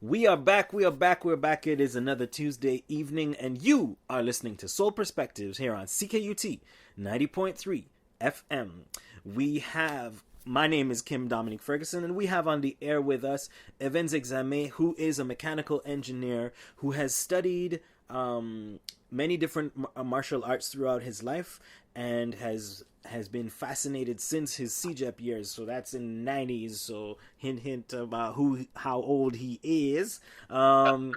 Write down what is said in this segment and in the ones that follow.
We are back, we are back, we're back. It is another Tuesday evening, and you are listening to Soul Perspectives here on CKUT 90.3 FM. My name is Kim Dominic Ferguson, and we have on the air with us Evans Exame, who is a mechanical engineer who has studied many different martial arts throughout his life and has been fascinated since his CJEP years. So that's in the 90s. So hint about how old he is. And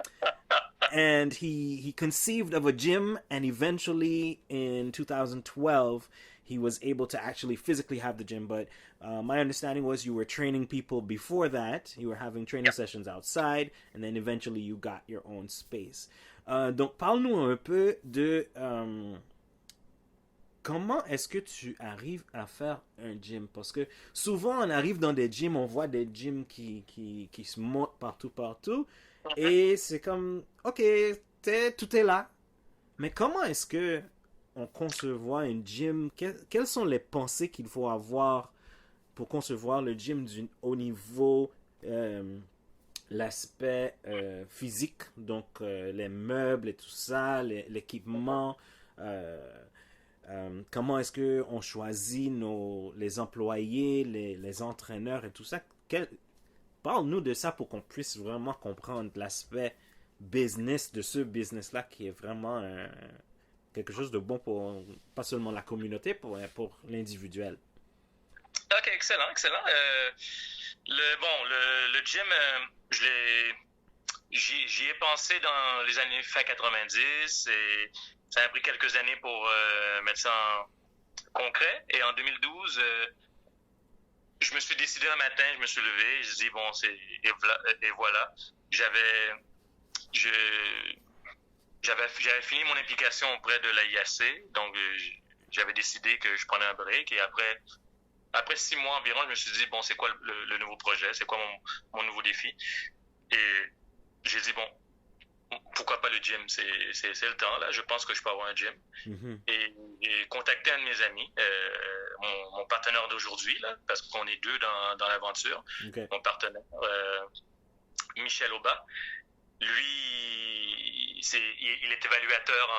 he conceived of a gym, and eventually in 2012 he was able to actually physically have the gym. But my understanding was you were training people before that. You were having training sessions outside, and then eventually you got your own space. Donc parle-nous un peu de comment est-ce que tu arrives à faire un gym? Parce que souvent, on arrive dans des gyms, on voit des gyms qui se montent partout. Et c'est comme, OK, tout est là. Mais comment est-ce que on concevoir un gym? Quelles sont les pensées qu'il faut avoir pour concevoir le gym au niveau l'aspect physique, donc les meubles et tout ça, l'équipement, comment est-ce qu'on choisit les employés, les entraîneurs et tout ça. Parle-nous de ça pour qu'on puisse vraiment comprendre l'aspect business de ce business-là qui est vraiment quelque chose de bon pour pas seulement la communauté, pour l'individuel. Ok, excellent. Le gym, j'y ai pensé dans les années fin 90 et ça a pris quelques années pour mettre ça en concret. Et en 2012, je me suis décidé un matin, je me suis levé, je dis bon, et voilà. J'avais fini mon implication auprès de l'AIAC, donc j'avais décidé que je prenais un break et après 6 mois environ, je me suis dit, bon, c'est quoi le nouveau projet? C'est quoi mon nouveau défi? Et j'ai dit, bon, pourquoi pas le gym? C'est le temps, là. Je pense que je peux avoir un gym. Mm-hmm. Et j'ai contacté un de mes amis, mon partenaire d'aujourd'hui, là, parce qu'on est deux dans l'aventure. Okay. Mon partenaire, Michel Aubin. Lui, il est évaluateur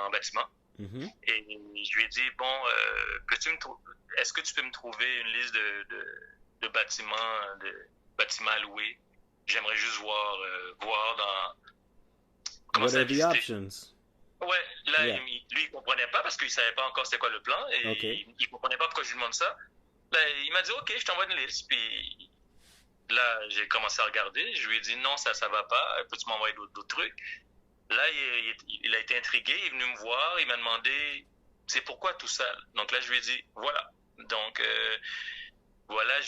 en bâtiment. Mm-hmm. Et je lui ai dit, bon, est-ce que tu peux me trouver une liste de bâtiments à louer? J'aimerais juste voir dans... Comment ça existait. What are the options? Ouais, là, yeah. Lui, il comprenait pas parce qu'il savait pas encore c'était quoi le plan et okay. il comprenait pas pourquoi je lui demande ça. Là, il m'a dit, OK, je t'envoie une liste. Puis là, j'ai commencé à regarder. Je lui ai dit, non, ça va pas. Peux-tu m'envoyer d'autres trucs? Là, il a été intrigué, il est venu me voir, il m'a demandé c'est pourquoi tout ça. Donc là, je lui ai dit voilà. Donc voilà,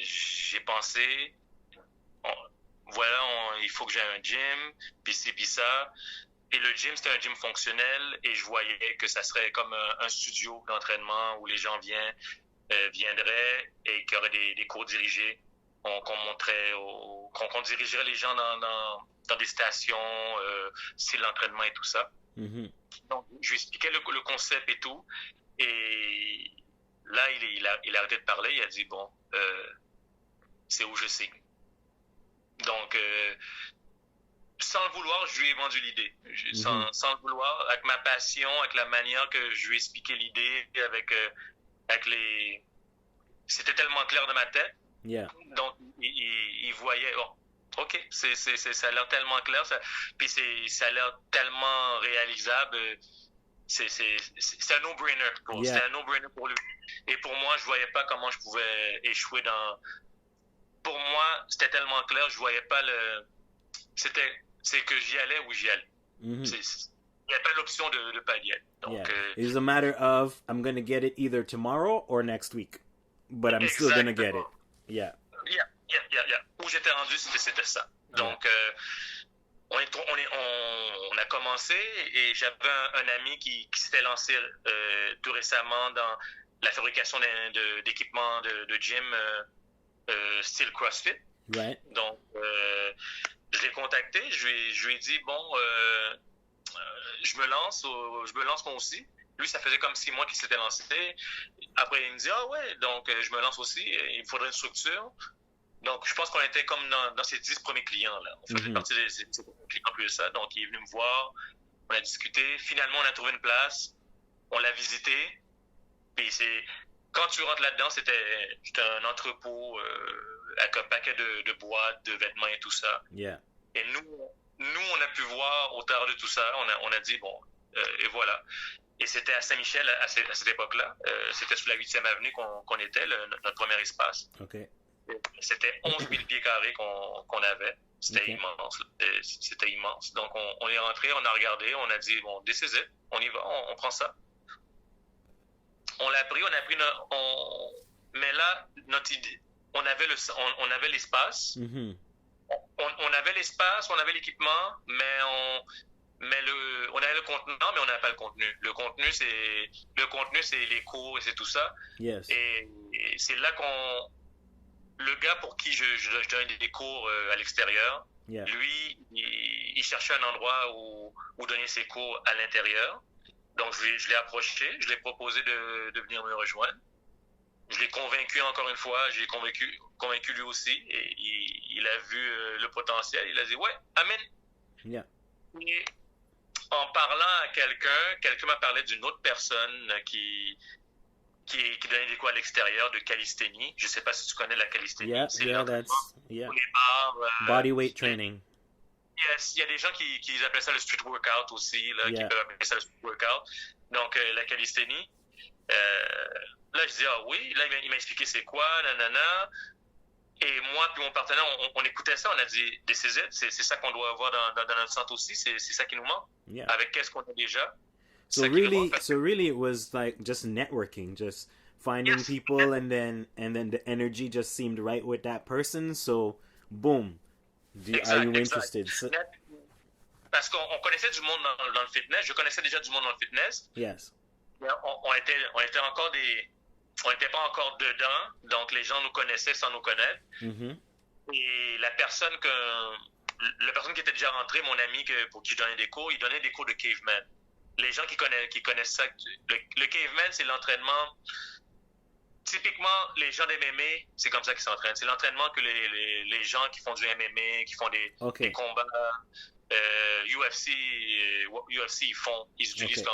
j'ai pensé il faut que j'ai un gym, puis ci, puis ça. Et le gym, c'était un gym fonctionnel et je voyais que ça serait comme un studio d'entraînement où les gens viendraient et qu'il y aurait des cours dirigés, qu'on dirigerait les gens dans des stations, style l'entraînement et tout ça. Mm-hmm. Donc, je lui expliquais le concept et tout. Et là, il a arrêté de parler. Il a dit, bon, c'est où je signe. Donc, sans le vouloir, je lui ai vendu l'idée. Mm-hmm. Sans le vouloir, avec ma passion, avec la manière que je lui ai expliqué l'idée, avec les... C'était tellement clair dans ma tête. Yeah. Donc, il voyait... Oh, OK, ça a l'air tellement clair, puis ça a l'air tellement réalisable. C'est un no-brainer pour lui. C'était un no-brainer pour lui. Et pour moi, je voyais pas comment je pouvais échouer dans... Pour moi, c'était tellement clair, je voyais pas c'est que j'y allais ou j'y allais. Mm-hmm. Il n'y a pas l'option de pas y aller. Donc, it's a matter of, I'm going to get it either tomorrow or next week. But I'm still going to get it. Yeah. Où j'étais rendu, c'était ça. Donc, on a commencé et j'avais un ami qui s'était lancé tout récemment dans la fabrication d'équipements de gym style CrossFit. Right. Donc, je l'ai contacté, je lui ai dit, bon, je me lance moi aussi. Lui, ça faisait comme 6 mois qu'il s'était lancé. Après, il me dit, ah ouais, donc je me lance aussi, il me faudrait une structure. Donc, je pense qu'on était comme dans ces 10 premiers clients, là. On faisait partie des clients plus de ça. Donc, il est venu me voir, on a discuté. Finalement, on a trouvé une place, on l'a visité. Puis quand tu rentres là-dedans, c'était un entrepôt avec un paquet de boîtes, de vêtements et tout ça. Yeah. Et nous, on a pu voir au travers de tout ça. On a dit, bon, et voilà. Et c'était à Saint-Michel à cette époque-là. C'était sur la 8e avenue qu'on était, notre premier espace. Okay. C'était 11 000 pieds carrés qu'on avait. C'était immense. C'était immense. Donc, on est rentré, on a regardé, on a dit, bon, this is it. On y va, on prend ça. On l'a pris, mais là, notre idée, on avait l'espace. Mm-hmm. On avait l'espace, on avait l'équipement, mais on avait le contenant, mais on n'avait pas le contenu. Le contenu, c'est les cours et c'est tout ça. Yes. Et c'est là le gars pour qui je donne des cours à l'extérieur, yeah. Lui, il cherchait un endroit où donner ses cours à l'intérieur. Donc, je l'ai approché, je l'ai proposé de venir me rejoindre. Je l'ai convaincu encore une fois, j'ai convaincu lui aussi. Et il a vu le potentiel, il a dit, ouais, amen. Yeah. Et en parlant à quelqu'un m'a parlé d'une autre personne qui donnait des cours à l'extérieur de calisthénie. Je ne sais pas si tu connais la calisthénie. Yeah. Body weight training. Yes, il y a des gens qui appellent ça le street workout aussi, là, qui peuvent appeler ça le street workout. Donc, la calisthénie. Là, je dis, ah oui, là, il m'a expliqué c'est quoi, nanana. Et moi puis mon partenaire, on écoutait ça, on a dit, des CZ, c'est ça qu'on doit avoir dans notre centre aussi, c'est ça qui nous manque. Yeah. Avec qu'est-ce qu'on a déjà. So really, it was like just networking, just finding people, and then the energy just seemed right with that person. So, boom, are you interested? So, parce qu'on connaissait du monde dans le fitness. Je connaissais déjà du monde dans le fitness. Yes. On n'était pas encore dedans, donc les gens nous connaissaient sans nous connaître. Mm-hmm. Et la personne qui était déjà rentrée, mon ami pour qui je donnais des cours, il donnait des cours de caveman. Les gens qui connaissent ça, le caveman, c'est l'entraînement. Typiquement, les gens d'MMA, c'est comme ça qu'ils s'entraînent. C'est l'entraînement que les gens qui font du MMA, qui font des combats UFC, ils font. Ils utilisent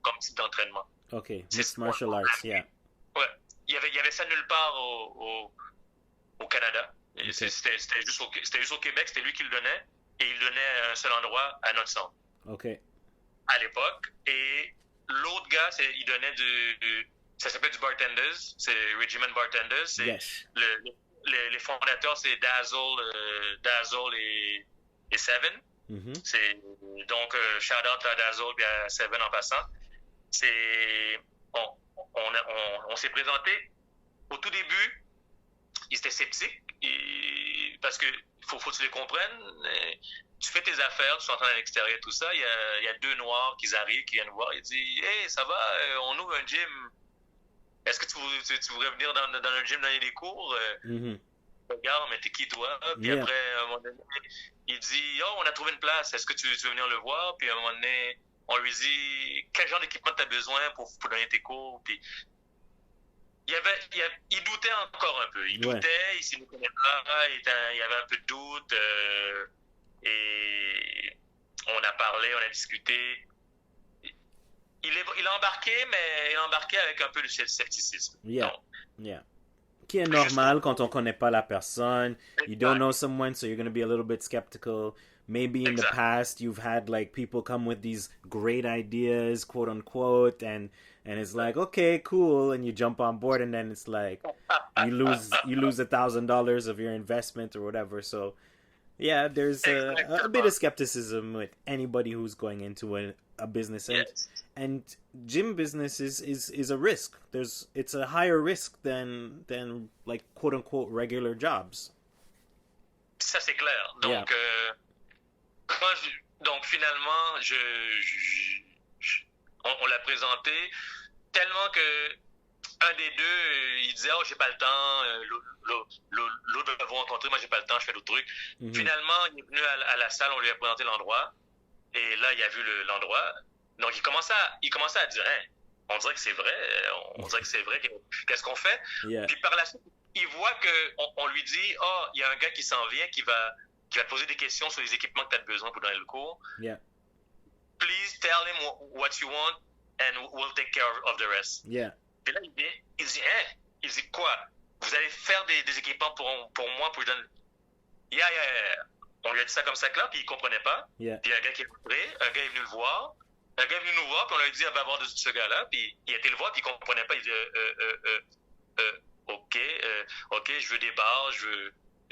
comme type d'entraînement. OK, mixed martial arts, yeah. Ouais, il y avait ça nulle part au Canada. Okay. C'était juste au Québec, c'était lui qui le donnait, et il le donnait à un seul endroit, à notre centre. OK. À l'époque. Et l'autre gars, il donnait ça s'appelle du Bartenders, c'est Regimen Bartenders. Yes. Les fondateurs, c'est Dazzle et Seven. Mm-hmm. Donc, shout-out à Dazzle et à Seven en passant. On s'est présenté. Au tout début, ils étaient sceptiques parce que faut que tu les comprennes. Tu fais tes affaires, tu t'entraînes à l'extérieur, tout ça. Il y a deux Noirs qui arrivent, qui viennent voir. Ils disent, hey, ça va, on ouvre un gym. Est-ce que tu voudrais venir dans le gym donner des cours? Mm-hmm. Regarde, mais t'es qui toi? Puis après, à un moment donné, il dit, oh, on a trouvé une place. Est-ce que tu veux venir le voir? Puis à un moment donné, on lui dit quel genre d'équipement tu as besoin pour donner tes cours. Puis il doutait encore un peu. Il doutait, il s'y connaissait pas, il y avait un peu de doute. Et on a parlé, on a discuté. Il a embarqué, mais il a embarqué avec un peu de scepticisme. Yeah. Qui est normal quand on connaît pas la personne. You don't know someone, so you're going to be a little bit skeptical. Maybe in the past you've had like people come with these great ideas, quote unquote, and it's like, okay, cool, and you jump on board, and then it's like you lose $1,000 of your investment or whatever. So yeah, there's a bit of skepticism with anybody who's going into a business, and gym business is a risk. It's a higher risk than like quote unquote regular jobs. Ça c'est clair. Donc donc finalement, on l'a présenté tellement que un des deux, il disait, oh, j'ai pas le temps, l'autre va vous rencontrer, moi j'ai pas le temps, je fais d'autres trucs. Mm-hmm. Finalement, il est venu à la salle, on lui a présenté l'endroit, et là, il a vu l'endroit. Donc, il commençait à dire, on dirait que c'est vrai, qu'est-ce qu'on fait? Yeah. Puis par la suite, il voit qu'on lui dit, il y a un gars qui s'en vient qui va te poser des questions sur les équipements que tu as besoin pour donner le cours. Yeah. Please tell him what you want and we'll take care of the rest. Yeah. Et là, il dit, il dit quoi? Vous allez faire des équipements pour moi, pour que je donne. Yeah. On lui a dit ça comme ça, là, puis il comprenait pas. Yeah. Puis il y a un gars qui est rentré, un gars est venu le voir. Un gars est venu nous voir, puis on lui a dit, va voir de ce gars-là. Puis il a été le voir, puis il comprenait pas. Il dit, OK, je veux des barres, je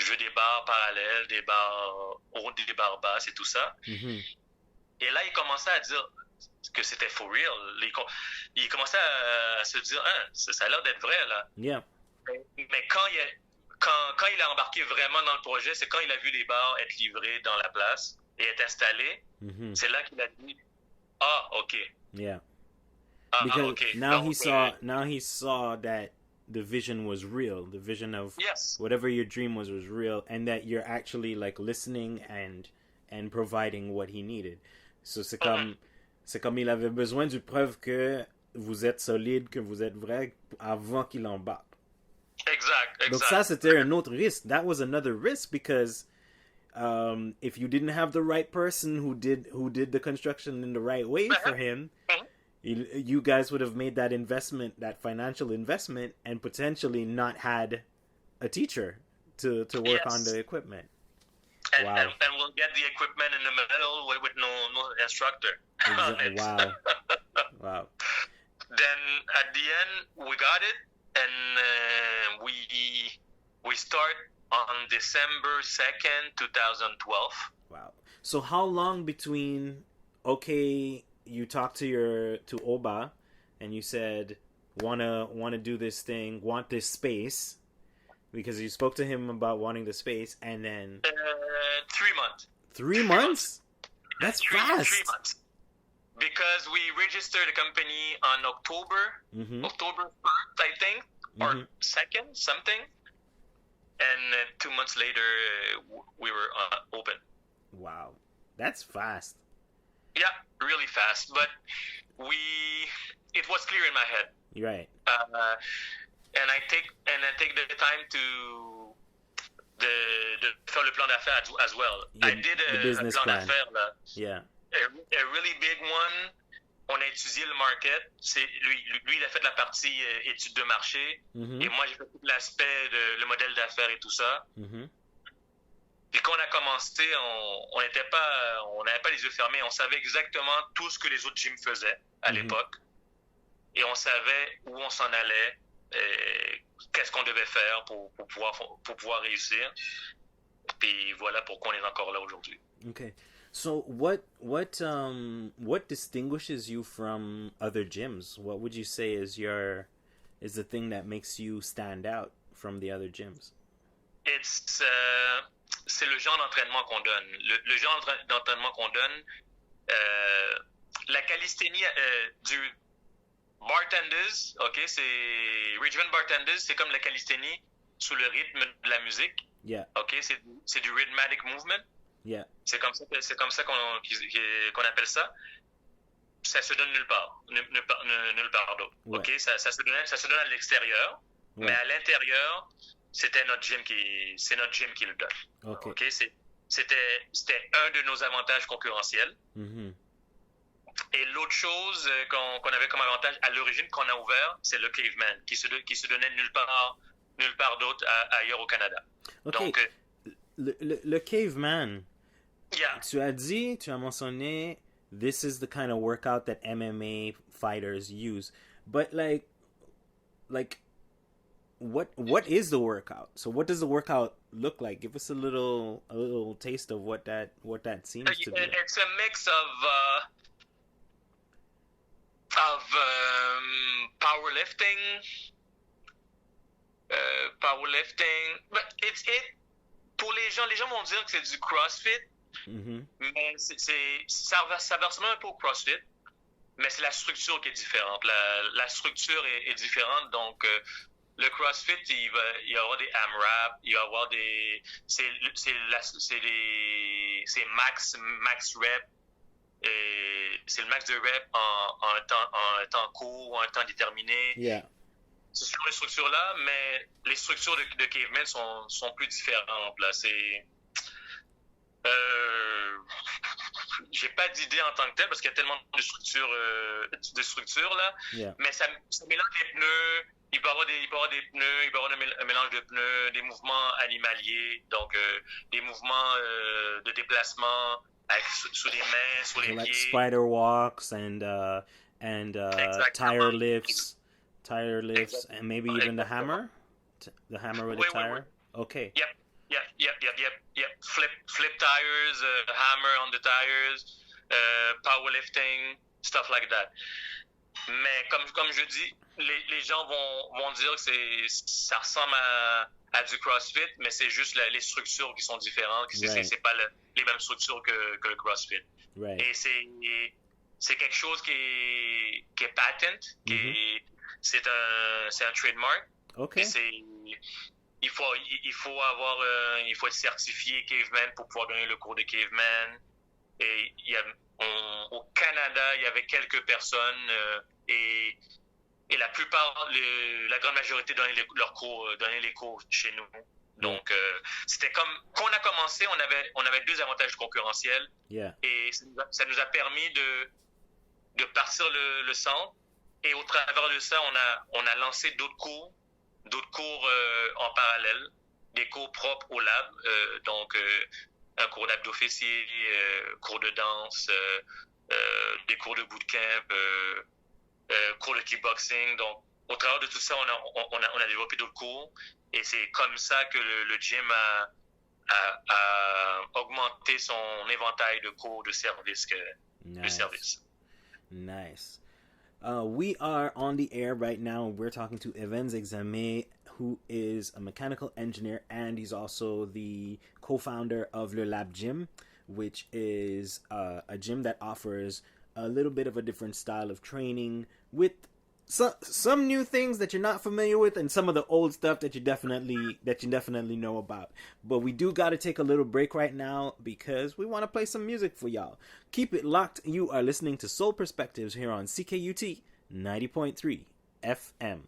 veux des barres parallèles, des barres hautes, des barres basses et tout ça. Mm-hmm. Et là, il commençait à dire que c'était for real. Il commençait à se dire, ça a l'air d'être vrai, là. Yeah. Mais quand il a embarqué vraiment dans le projet, c'est quand il a vu les barres être livrées dans la place et être installées, Mm-hmm. c'est là qu'il a dit, OK. Yeah. Because okay. Now he saw that the vision was real. The vision of yes. whatever your dream was real, and that you're actually like listening and providing what he needed. So c'est comme il avait besoin d'une preuve que vous êtes solide, que vous êtes vrai avant qu'il embarque. Exact. Donc ça c'était un autre risque. That was another risk because if you didn't have the right person who did the construction in the right way for him, you guys would have made that investment, that financial investment, and potentially not had a teacher to work on the equipment. And we'll get the equipment in the middle with no instructor. Wow. Then at the end we got it, and we start on December 2nd, 2012. Wow. So how long between you talked to Oba and you said wanna do this thing, want this space, because you spoke to him about wanting the space, and then 3 months. 3 months? That's fast. 3 months. Because we registered the company on October 1st, I think, or 2nd, something. And 2 months later, we were open. Wow. That's fast. Yeah, really fast. But it was clear in my head. Right. And I take the time to faire le plan d'affaires as well. I did a plan d'affaires là. Yeah. A really big one. On a étudié le market. Lui, il a fait la partie étude de marché. Mm-hmm. Et moi, j'ai fait tout l'aspect le modèle d'affaires et tout ça. Mm-hmm. Puis quand on a commencé, on n'avait pas les yeux fermés. On savait exactement tout ce que les autres gyms faisaient à l'époque. Et on savait où on s'en allait, qu'est-ce qu'on devait faire pour pouvoir réussir. Puis voilà pourquoi on est encore là aujourd'hui. Okay. So what distinguishes you from other gyms? What would you say is the thing that makes you stand out from the other gyms? C'est le genre d'entraînement qu'on donne. Le genre d'entraînement qu'on donne, la calisthénie du bartenders, c'est Richmond bartenders, c'est comme la calisthénie sous le rythme de la musique. Yeah. C'est du rhythmic movement. Yeah. C'est comme ça qu'on appelle ça. Ça se donne nulle part d'autre. Ouais. Ça se donne à l'extérieur, mais à l'intérieur, c'est notre gym qui le donne. C'était un de nos avantages concurrentiels. Mm-hmm. Et l'autre chose qu'on avait comme avantage à l'origine qu'on a ouvert, c'est le Caveman, qui se donnait nulle part d'autre ailleurs au Canada. Okay. Donc, le Caveman. Yeah. Tu as mentionné, this is the kind of workout that MMA fighters use. But like what is the workout? So what does the workout look like? Give us a little taste of what that seems to be. It's a mix of powerlifting, but pour les gens vont dire que c'est du CrossFit, mais ça ressemble un peu au CrossFit, mais c'est la structure qui est différente. La structure est différente, donc le CrossFit, il va y avoir des AMRAP, il va y avoir c'est max rep, et c'est le max de rep en un temps court ou un temps déterminé. Yeah. c'est sur les structures-là, mais les structures de Caveman sont plus différentes. Là. Euh, j'ai pas d'idée en tant que telle parce qu'il y a tellement de structures là. Yeah. Mais ça mélange des pneus. Il peut y avoir des pneus, il peut y avoir un mélange de pneus, des mouvements animaliers, donc des mouvements de déplacement sous les mains, sous les like pieds. spider walks and tire lifts, and maybe even the hammer with a tire. Okay. Yep. Flip tires, hammer on the tires, powerlifting, stuff like that. Mais comme je dis, les gens vont dire que ça ressemble à du CrossFit, mais c'est juste les structures qui sont différentes. C'est pas les mêmes structures que le CrossFit. Right. Et c'est quelque chose qui est patent, c'est un trademark. Okay. Il faut être certifié Caveman pour pouvoir gagner le cours de Caveman. Et au Canada, il y avait quelques personnes et la plupart, la grande majorité donnaient les cours chez nous. Donc, c'était comme quand on a commencé, on avait 2 avantages concurrentiels. Yeah. Et ça nous a permis de partir le centre. Et au travers de ça, on a lancé d'autres cours en parallèle, des cours propres au lab, donc un cours d'abdos fessiers, cours de danse, des cours de bootcamp, cours de kickboxing. Donc, au travers de tout ça, on a développé d'autres cours et c'est comme ça que le gym a augmenté son éventail de cours de service. Nice. We are on the air right now. We're talking to Evans Exame, who is a mechanical engineer, and he's also the co-founder of Le Lab Gym, which is a gym that offers a little bit of a different style of training with some new things that you're not familiar with and some of the old stuff that you definitely know about. But we do got to take a little break right now because we want to play some music for y'all. Keep it locked. You are listening to Soul Perspectives here on CKUT 90.3 FM.